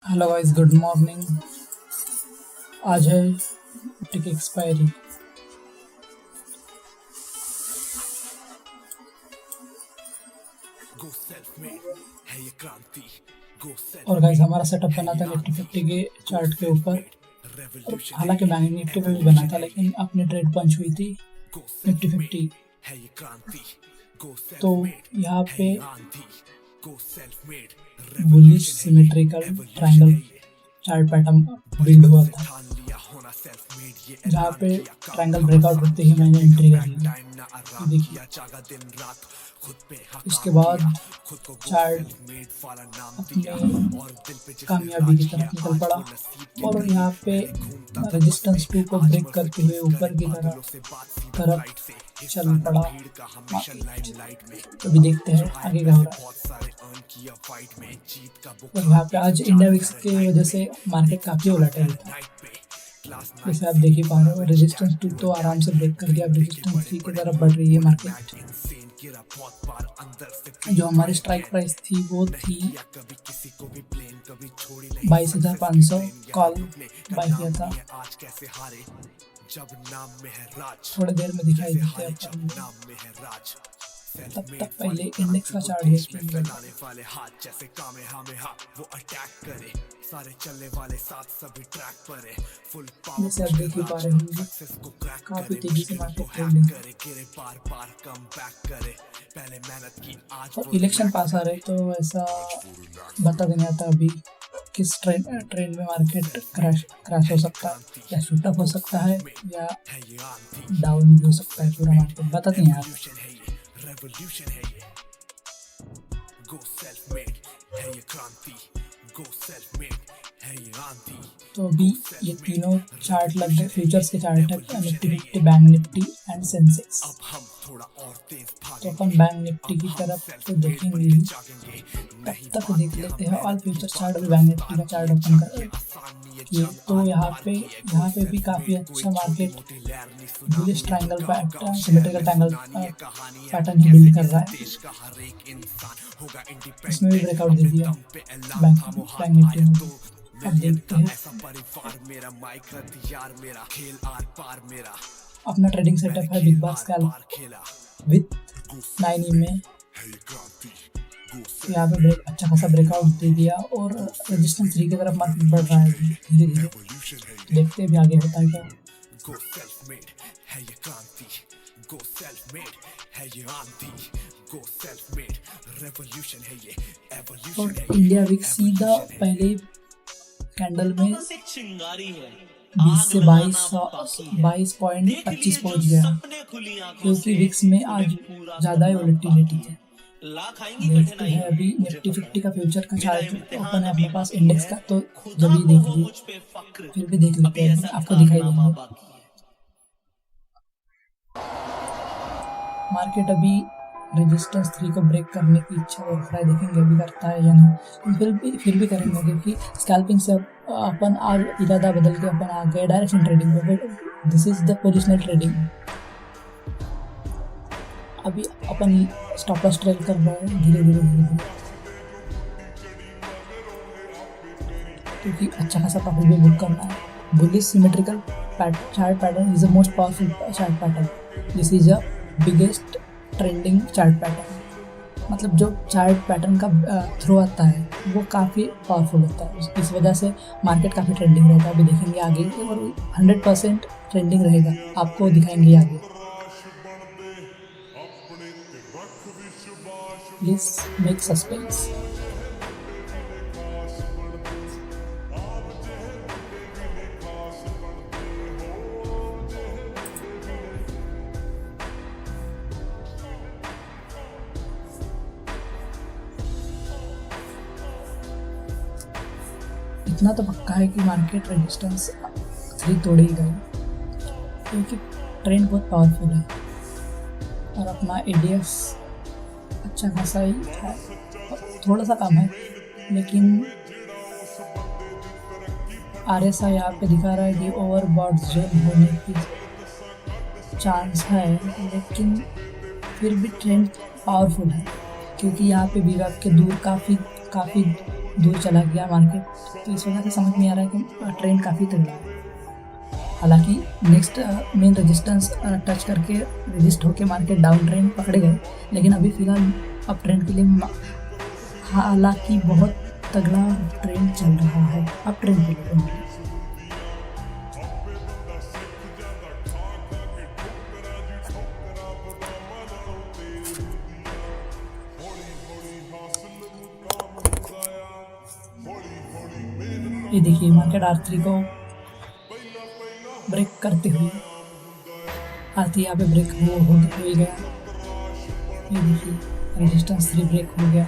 Hello guys, good morning. आज है टिक expiry. और गाइस हमारा सेटअप बना था निफ्टी 50 के चार्ट के ऊपर। हालांकि बैंक निफ्टी पे भी बना था, लेकिन अपनी ट्रेड पंच हुई थी निफ्टी 50। तो यहाँ पे bullish symmetrical triangle chart pattern build हुआ था, जहाँ पे ट्रायंगल ब्रेकआउट होते ही मैंने एंट्री कर ली। देखिए, इसके बाद चार्ट अपने कामयाबी की तरफ निकल पड़ा और यहाँ पे रेजिस्टेंस 2 को ब्रेक करते हुए ऊपर की तरफ चल पड़ा। तो भी देखते हैं आगे क्या हो रहा है। और यहाँ पे आज इंडिया विक्स की वजह से मार्केट काफ़ी वोलेटाइल था। जैसे आप देख ही पा रहे हो, रेजिस्टेंस 2 तो आराम से ब्रेक कर दिया। अब रेजिस्टेंस 3 की तरफ बढ़ रही है मार्केट। जो हमारी स्ट्राइक प्राइस थी वो थी 22,500। कॉल बाय किया था, थोड़ी देर में दिखाई देते हैं। तब तक पहले इंडेक्स का चार्ट देखेंगे। जैसे आप देख ही पा रहे होंगे, काफी तेजी से मार्केट ट्रेंडिंग। और इलेक्शन पास आ रहे तो ऐसा बता नहीं आता अभी किस ट्रेंड में मार्केट क्रैश हो सकता है, या शूट अप हो सकता है, या डाउन भी हो सकता है। पूरा मार्केट बता नहीं यार। रेवोल्यूशन है ये, गो सेल्फ मेड है ये क्रांति, गो सेल्फ मेड है ये आंधी। तो अभी ये तीनों चार्ट लग गए, फ्यूचर्स के चार्ट है, Nifty 50, bank Nifty and Sensex. तो अपन बैंक निफ्टी की तरफ तो देखेंगे ही, तब तक देख लेते हैं ऑल फ्यूचर चार्ट और बैंक निफ्टी का चार्ट ओपन कर ये। तो यहाँ पे भी काफ़ी अच्छा market bullish triangle pattern, symmetrical triangle pattern ही बिल्ड कर रहा है। इसमें भी ब्रेकआउट दे दिया बैंक निफ्टी में। अब देखते हैं अपना ट्रेडिंग सेटअप है बिग बास्केट स्कैल्प विथ 9 में। यहाँ पे अच्छा खासा ब्रेकआउट दे दिया और रेजिस्टेंस 3 की तरफ मार्केट बढ़ रहा है धीरे धीरे। देखते हैं भी आगे होता है क्या। और इंडिया विक्स सीधा पहले कैंडल में 20 से 22.25 पहुंच गया, क्योंकि विक्स में आज ज़्यादा ही वोलेटिलिटी है। देखते हैं अभी निफ्टी 50 का फ्यूचर का चार्ट ओपन है अपने पास, इंडेक्स का तो जब भी देख लीजिए, फिर भी देख लेते हैं, आपको दिखाई देंगे। मार्केट अभी रेजिस्टेंस 3 को ब्रेक करने की इच्छा रख रहा है, देखेंगे अभी करता है या नहीं। फिर भी करेंगे, क्योंकि स्कैल्पिंग से अपन आज इरादा बदल के अपन आ गए डायरेक्शन ट्रेडिंग पे। This is the positional trading. अभी अपन स्टॉप लॉस ट्रेड कर रहे हैं धीरे धीरे, क्योंकि अच्छा खासा प्रॉफिट भी बुक करना है। Bullish symmetrical chart pattern is the most powerful chart pattern. This is a biggest trending chart pattern. मतलब जो चार्ट पैटर्न का थ्रो आता है वो काफ़ी पावरफुल होता है, इस वजह से मार्केट काफ़ी ट्रेंडिंग रहता है। अभी देखेंगे आगे, और 100% ट्रेंडिंग रहेगा, आपको दिखाएंगे आगे। Please make suspense. इतना तो पक्का है कि मार्केट रेजिस्टेंस 3 तोड़ेगा, क्योंकि ट्रेंड बहुत पावरफुल है। और अपना एडीएक्स अच्छा खासा ही है, थोड़ा सा कम है, लेकिन आरएसआई यहाँ पे दिखा रहा है कि ओवरबॉट जोन होने की चांस है, लेकिन फिर भी ट्रेंड पावरफुल है, क्योंकि यहाँ पे विराट के दूर काफ़ी दूर चला गया मार्केट। तो इस वजह से समझ नहीं आ रहा है कि ट्रेंड काफ़ी तगड़ा है। हालांकि नेक्स्ट मेन रेजिस्टेंस टच करके रजिस्ट होके मार्केट डाउन ट्रेंड पकड़े गए, लेकिन अभी फ़िलहाल अप ट्रेंड के लिए हालांकि बहुत तगड़ा ट्रेंड चल रहा है अप ट्रेंड के लिए। ये देखिए मार्केट R3 को ब्रेक करते हुए, R3 यहाँ पे ब्रेक हो गया। ये देखिए रेजिस्टेंस 3 ब्रेक हो गया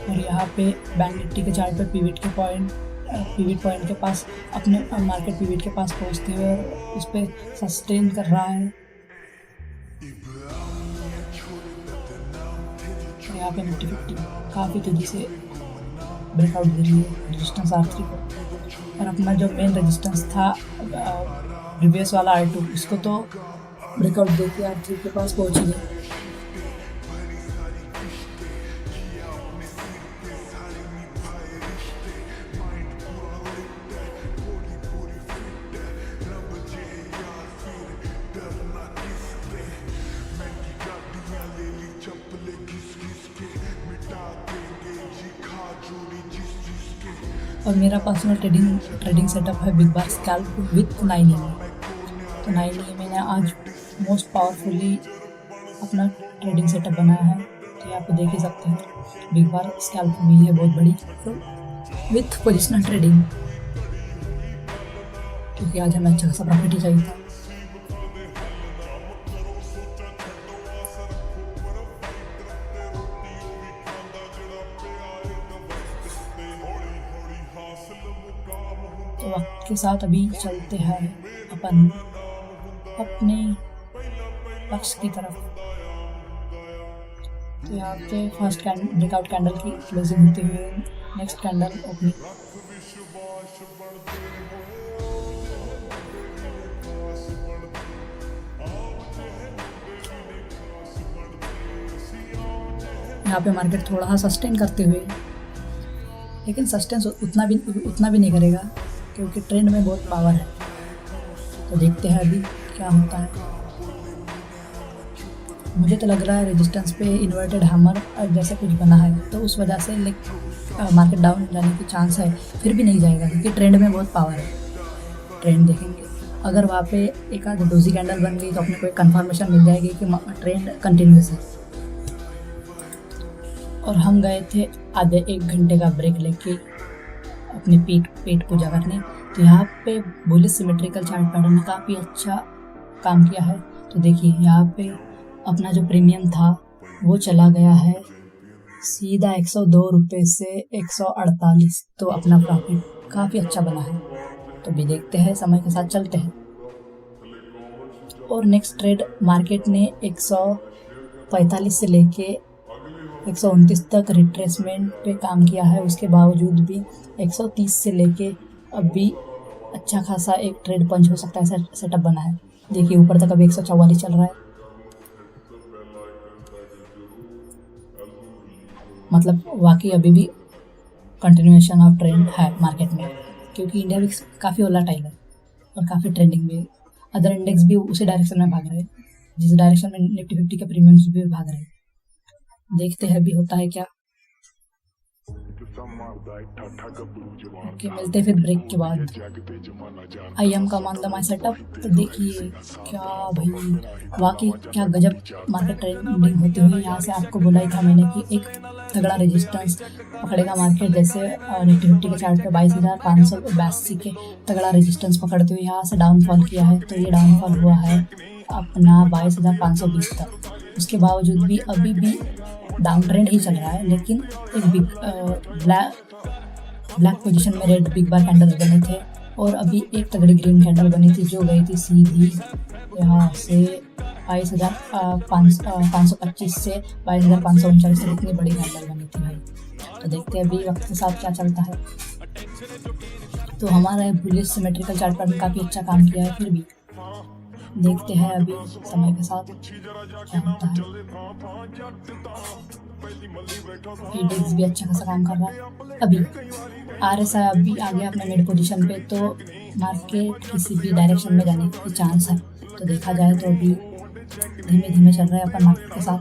और यहाँ पे बैंक निफ्टी के चार्ट पे पिवट पॉइंट के पास अपने मार्केट पिवट के पास पहुँचते हुए उस पर सस्टेन कर रहा है। यहाँ पे निफ्टी 50 काफ़ी तेज़ी से ब्रेकआउट दे रही है रेजिस्टेंस R3 को, और अपना जो मेन रेजिस्टेंस था प्रीवियस वाला R2 उसको तो ब्रेकआउट देके R3 के पास पहुँच गए। और मेरा पर्सनल ट्रेडिंग सेटअप है big bar scalp with 9EMA। तो 9EMA मैंने आज मोस्ट पावरफुली अपना ट्रेडिंग सेटअप बनाया है। तो आप देख ही सकते हैं बिग बार स्कैल्प भी है बहुत बड़ी, तो विथ पोजिशनल ट्रेडिंग, क्योंकि आज हमें अच्छा खासा प्रॉफिट ही चाहिए था। तो वक्त के साथ अभी चलते हैं अपन अपने लक्ष्य की तरफ। तो यहाँ पे फर्स्ट ब्रेकआउट कैंडल की क्लोजिंग होते हुए नेक्स्ट कैंडल ओपनिंग। यहाँ पे मार्केट थोड़ा सा सस्टेन करते हुए, लेकिन सस्टेन उतना भी नहीं करेगा क्योंकि ट्रेंड में बहुत पावर है। तो देखते हैं अभी क्या होता है। मुझे तो लग रहा है रेजिस्टेंस पे इन्वर्टेड हैमर जैसे कुछ बना है, तो उस वजह से मार्केट डाउन जाने की चांस है, फिर भी नहीं जाएगा क्योंकि ट्रेंड में बहुत पावर है। ट्रेंड देखेंगे, अगर वहाँ पे एक आध डोजी कैंडल बन गई तो अपने को एक कन्फर्मेशन मिल जाएगी कि ट्रेंड कंटिन्यूस है। और हम गए थे आधे 1 घंटे का ब्रेक लेके अपने पेट पूजा करने। तो यहाँ पे बुलिश सिमेट्रिकल चार्ट पैटर्न ने काफ़ी अच्छा काम किया है। तो देखिए यहाँ पे अपना जो प्रीमियम था वो चला गया है सीधा 102 रुपये से 148, तो अपना प्रॉफिट काफ़ी अच्छा बना है। तो भी देखते हैं, समय के साथ चलते हैं। और नेक्स्ट ट्रेड मार्केट ने 145 से लेके 129 तक रिट्रेसमेंट पे काम किया है। उसके बावजूद भी 130 से लेके अभी अच्छा खासा एक ट्रेड पंच हो सकता है सेटअप बना है। देखिए ऊपर तक अभी 144 चल रहा है, मतलब वाकई अभी भी कंटिन्यूएशन ऑफ ट्रेंड है मार्केट में, क्योंकि इंडिया विक्स काफ़ी वोलेटाइल है और काफ़ी ट्रेंडिंग भी है। अदर इंडेक्स भी उसी डायरेक्शन में भाग रहे हैं जिस डायरेक्शन में निफ्टी 50 के प्रीमियम्स भी भाग रहे हैं। देखते हैं अभी होता है क्या। ओके, मिलते हैं फिर ब्रेक के बाद। I am come on the my setup. तो देखिए क्या भाई, वाकई क्या गजब मार्केट ट्रेंडिंग होते हुए। यहाँ से आपको बोला ही था मैंने कि एक तगड़ा रेजिस्टेंस पकड़ेगा मार्केट, जैसे निफ्टी 50 के चार्ट पे 22,582 के तगड़ा रेजिस्टेंस पकड़ते हुए यहाँ से डाउनफॉल किया है। तो ये डाउनफॉल हुआ है अपना 22,520 तक। उसके बावजूद भी अभी भी डाउन ट्रेंड ही चल रहा है, लेकिन एक ब्लैक पोजीशन में रेड बिग बार कैंडल्स बने थे और अभी एक तगड़ी ग्रीन कैंडल बनी थी जो गई थी सीधी यहाँ से 22,525 से 22,539 तक। इतनी बड़ी कैंडल बनी थी भाई। तो देखते हैं अभी वक्त के साथ क्या चलता है। तो हमारा बुलिश सिमेट्रिकल चार्ट पैटर्न काफ़ी अच्छा काम किया है, फिर भी देखते हैं अभी समय के साथ क्या होता है। एडिक्स भी अच्छा खासा काम कर रहा है। अभी RSI अभी आ गया अपने मिड पोजीशन पे, तो मार्केट किसी भी डायरेक्शन में जाने की चांस है। तो देखा जाए तो अभी धीमे धीमे चल रहा है अपन मार्केट के साथ।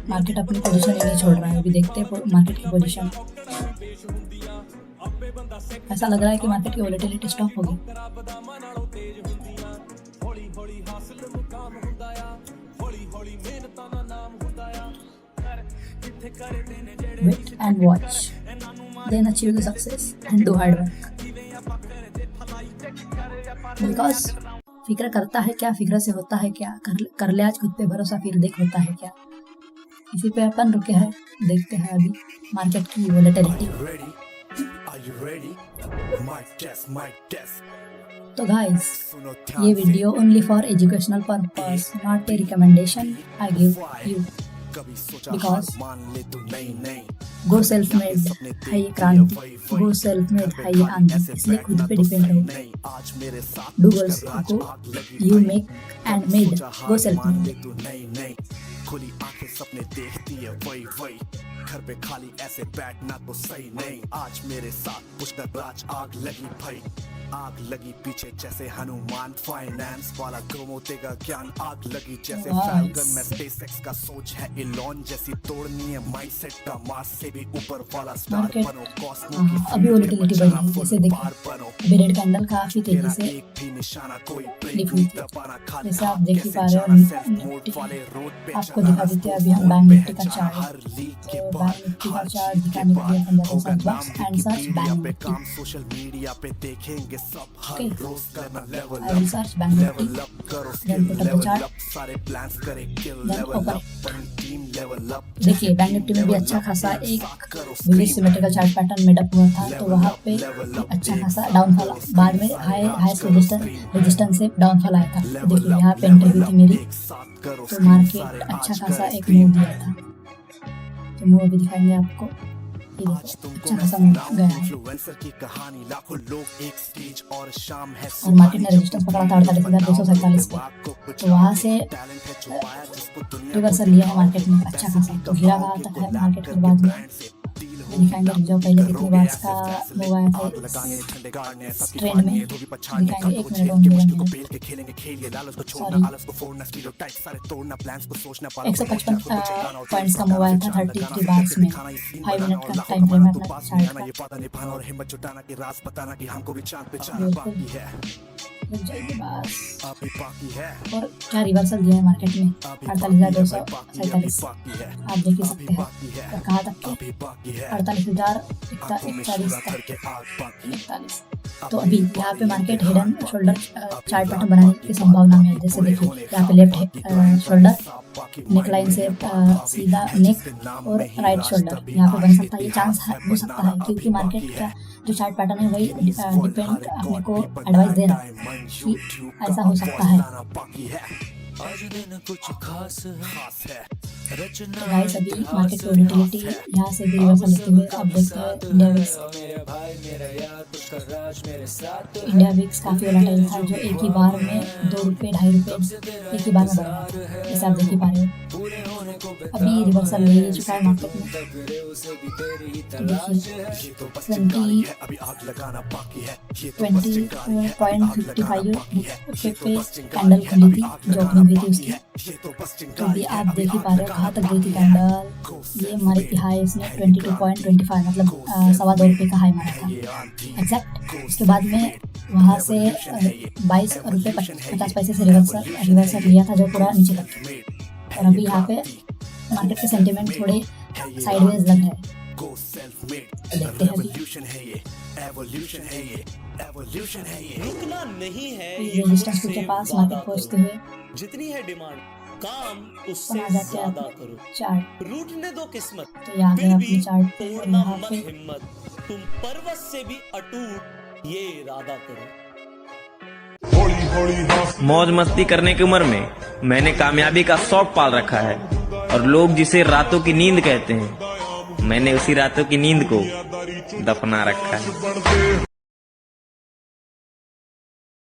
मार्केट अपनी पोजीशन ही नहीं छोड़ रहा है। अभी देखते हैं मार्केट की पोजीशन। ऐसा लग रहा है कि मार्केट की वोलेटिलिटी स्टॉप होगी। Wait and watch, then achieve the success and do hard work. Because फिक्र करता है क्या, फिक्र से होता है क्या, कर ले आज खुद पे भरोसा, फिर देख होता है क्या। इसी पे अपन रुके हैं। देखते हैं अभी मार्केट की वोलेटिलिटी। तो गाइस, ये video only for educational purpose, not a recommendation I give you. Because go self made है ये क्रांति, गो सेल्फ मेड है ये आंदोलन, इसलिए खुद पे डिपेंड रहो। डू गोल्स को you make and made, go self made. खुली आंखें सपने देखती है वही वही, घर पे खाली ऐसे बैठना तो सही नहीं। आज मेरे साथ पुष्कर राज आग लगी भाई, आग लगी पीछे जैसे हनुमान, फाइनेंस वाला ग्रोमो देगा ज्ञान, आग लगी जैसे फैल्कन में स्पेसएक्स का सोच है इलॉन जैसी, तोड़नी है माइंडसेट का मार्स से भी ऊपर वाला स्टार बनो, कॉस्मो की अभी वोलेटिलिटी बढ़ी है। जैसे देखो अभी रेड कैंडल काफी तेजी से लिप हुई थी। जैसे आप देख ही पा रहे हो। आपको दिखा देते हैं अभी हम बैंक निफ्टी का चार्ट। तो बैंक निफ्टी का चार्ट दिखाने के लिए अपन जाते हैं search box and search bank Nifty. Social media पे देखेंगे सब हर रोज करना level I will search bank Nifty, then put up the chart, सारे प्लान्स करे किल then level open up, team level up. देखिए बैंक निफ्टी में भी अच्छा खासा एक bullish symmetrical chart pattern made up हुआ था। तो वहाँ पे अच्छा खासा डाउनफॉल, बाद में हाईएस्ट रेजिस्टेंस से डाउनफॉल आया था। तो देखिए यहाँ पे एंट्री हुई थी मेरी, तो मार्केट अच्छा खासा एक मूव दिया था। तो मूव अभी दिखाएंगे आपको। ये देखो अच्छा खासा मूव गया है और मार्केट ने रेजिस्टेंस पकड़ा था 48,247 पे। तो वहाँ से रिवर्सल लिया है मार्केट ने अच्छा खासा। तो गिरा कहाँ तक है मार्केट के बाद में दिखाएंगे। जो पहले कितनी बार का मूव आया था ट्रेंड में, दिखाएंगे 1 मिनट ऑन सॉरी 155 पॉइंट्स का मूव आया था 33 बार्स में। 5 मिनट का टाइम फ्रेम है अपना चार्ट का। और क्या रिवर्सल दिया है मार्केट में 48,247, आप देख ही सकते हैं। और कहाँ तक के 48,041 तो अभी यहाँ पे market head and shoulder chart pattern बनाने की संभावना में है। जैसे देखिए यहाँ पे लेफ्ट शोल्डर नेक लाइन से सीधा नेक और राइट शोल्डर यहाँ पे बन सकता है। ये चांस हो सकता है क्योंकि मार्केट का जो चार्ट पैटर्न है वही डिपेंड अपने को एडवाइस दे रहा है कि ऐसा हो सकता है। तो गाइस अभी मार्केट की वोलेटिलिटी यहाँ से भी रिवर्सल लेते हुए आप देखते हैं इंडिया विक्स काफी वोलेटाइल था, जो एक ही बार में 2 रुपये 2.5 रुपये एक ही बार में बढ़ रहा था। जैसे आप देख ही पा रहे हो अभी रिवर्सल ले चुका है मार्केट में। तो देखिए 20.55 पे कैंडल खुली थी जो ओपनिंग हुई थी उसकी। तो अभी आप देख ही पा रहे हो कहाँ तक गई थी कैंडल। ये हमारी हाई इसने 22.25 मतलब 2.25 रुपये का हाई मारा था एग्जैक्ट। उसके बाद में वहाँ से 22 रुपये 50 पैसे से रिवर्सल लिया था जो पूरा नीचे तक। और अभी यहाँ पे मार्केट के सेंटिमेंट थोड़े साइडवेज लग रहे हैं। तो देखते हैं अभी रुकना नहीं है रेजिस्टेंस के पास मार्केट पहुँचते हुए जितनी है डिमांड काम उससे आ जाते ज्यादा हैं करो, चार्ट। रूठने दो किस्मत तो यहाँ पे अपने चार्ट पे तोड़ना यहाँ मत पे हिम्मत, तुम पर्वत से भी अटूट ये इरादा करो। मौज मस्ती करने की उम्र में मैंने कामयाबी का शौक पाल रखा है और लोग जिसे रातों की नींद कहते हैं, मैंने उसी रातों की नींद को दफना रखा है।